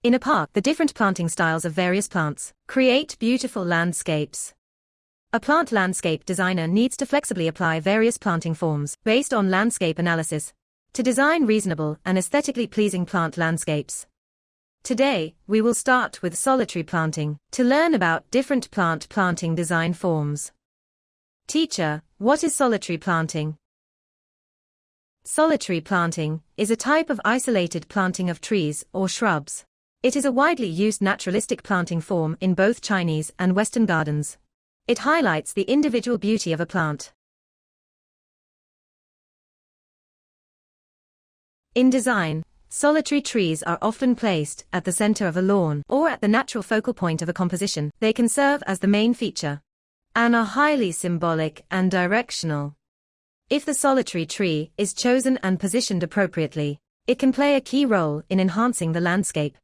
In a park, the different planting styles of various plants create beautiful landscapes. A plant landscape designer needs to flexibly apply various planting forms based on landscape analysis to design reasonable and aesthetically pleasing plant landscapes. Today, we will start with solitary planting to learn about different plant planting design forms. Teacher, what is solitary planting? Solitary planting is a type of isolated planting of trees or shrubs. It is a widely used naturalistic planting form in both Chinese and Western gardens. It highlights the individual beauty of a plant. In design, solitary trees are often placed at the center of a lawn or at the natural focal point of a composition. They can serve as the main feature and are highly symbolic and directional. If the solitary tree is chosen and positioned appropriately, it can play a key role in enhancing the landscape.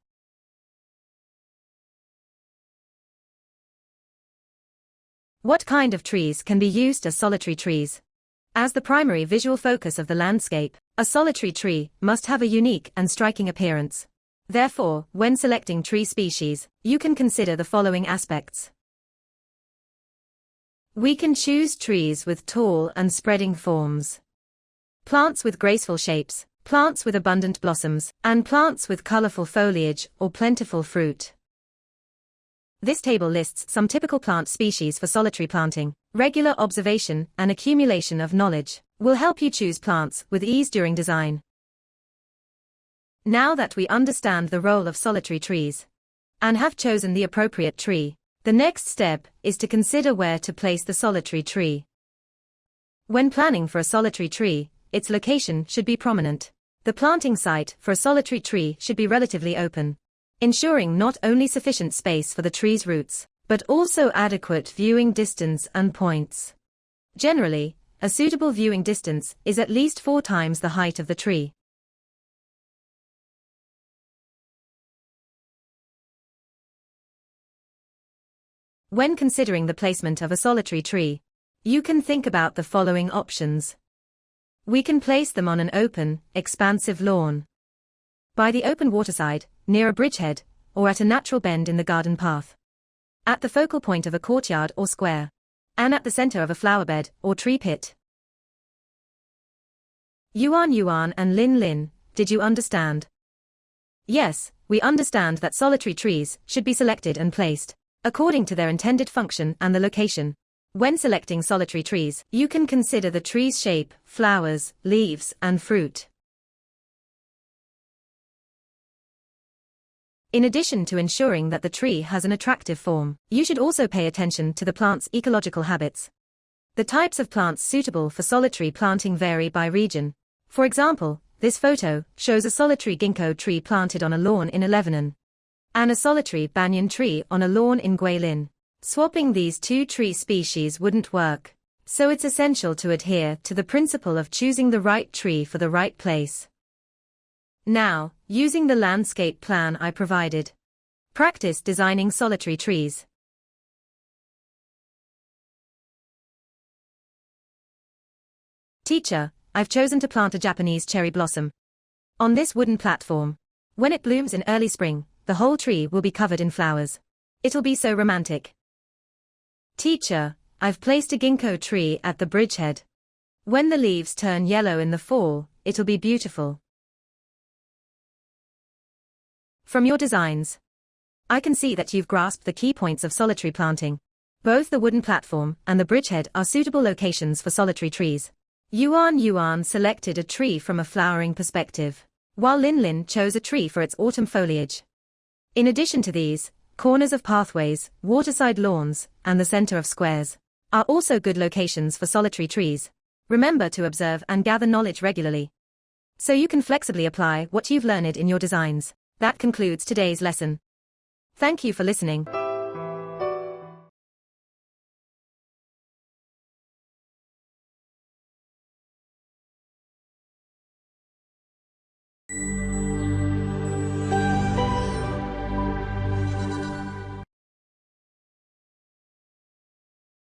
What kind of trees can be used as solitary trees? As the primary visual focus of the landscape, a solitary tree must have a unique and striking appearance. Therefore, when selecting tree species, you can consider the following aspects. We can choose trees with tall and spreading forms, plants with graceful shapes, plants with abundant blossoms, and plants with colorful foliage or plentiful fruit. This table lists some typical plant species for solitary planting. Regular observation and accumulation of knowledge will help you choose plants with ease during design. Now that we understand the role of solitary trees and have chosen the appropriate tree, the next step is to consider where to place the solitary tree. When planning for a solitary tree, its location should be prominent. The planting site for a solitary tree should be relatively open, ensuring not only sufficient space for the tree's roots, but also adequate viewing distance and points. Generally, a suitable viewing distance is at least 4 times the height of the tree. When considering the placement of a solitary tree, you can think about the following options. We can place them on an open, expansive lawn, by the open waterside, near a bridgehead, or at a natural bend in the garden path, at the focal point of a courtyard or square, and at the center of a flower bed or tree pit. Yuan and Lin, did you understand? Yes, we understand that solitary trees should be selected and placed according to their intended function and the location. When selecting solitary trees, you can consider the tree's shape, flowers, leaves, and fruit. In addition to ensuring that the tree has an attractive form, you should also pay attention to the plant's ecological habits. The types of plants suitable for solitary planting vary by region. For example, this photo shows a solitary ginkgo tree planted on a lawn in Lebanon, and a solitary banyan tree on a lawn in Guilin. Swapping these 2 tree species wouldn't work, so it's essential to adhere to the principle of choosing the right tree for the right place. Now, using the landscape plan I provided, practice designing solitary trees. Teacher, I've chosen to plant a Japanese cherry blossom on this wooden platform. When it blooms in early spring, the whole tree will be covered in flowers. It'll be so romantic. Teacher, I've placed a ginkgo tree at the bridgehead. When the leaves turn yellow in the fall, it'll be beautiful. From your designs, I can see that you've grasped the key points of solitary planting. Both the wooden platform and the bridgehead are suitable locations for solitary trees. Yuan selected a tree from a flowering perspective, while Lin chose a tree for its autumn foliage. In addition to these, corners of pathways, waterside lawns, and the center of squares are also good locations for solitary trees. Remember to observe and gather knowledge regularly, so you can flexibly apply what you've learned in your designs. That concludes today's lesson. Thank you for listening.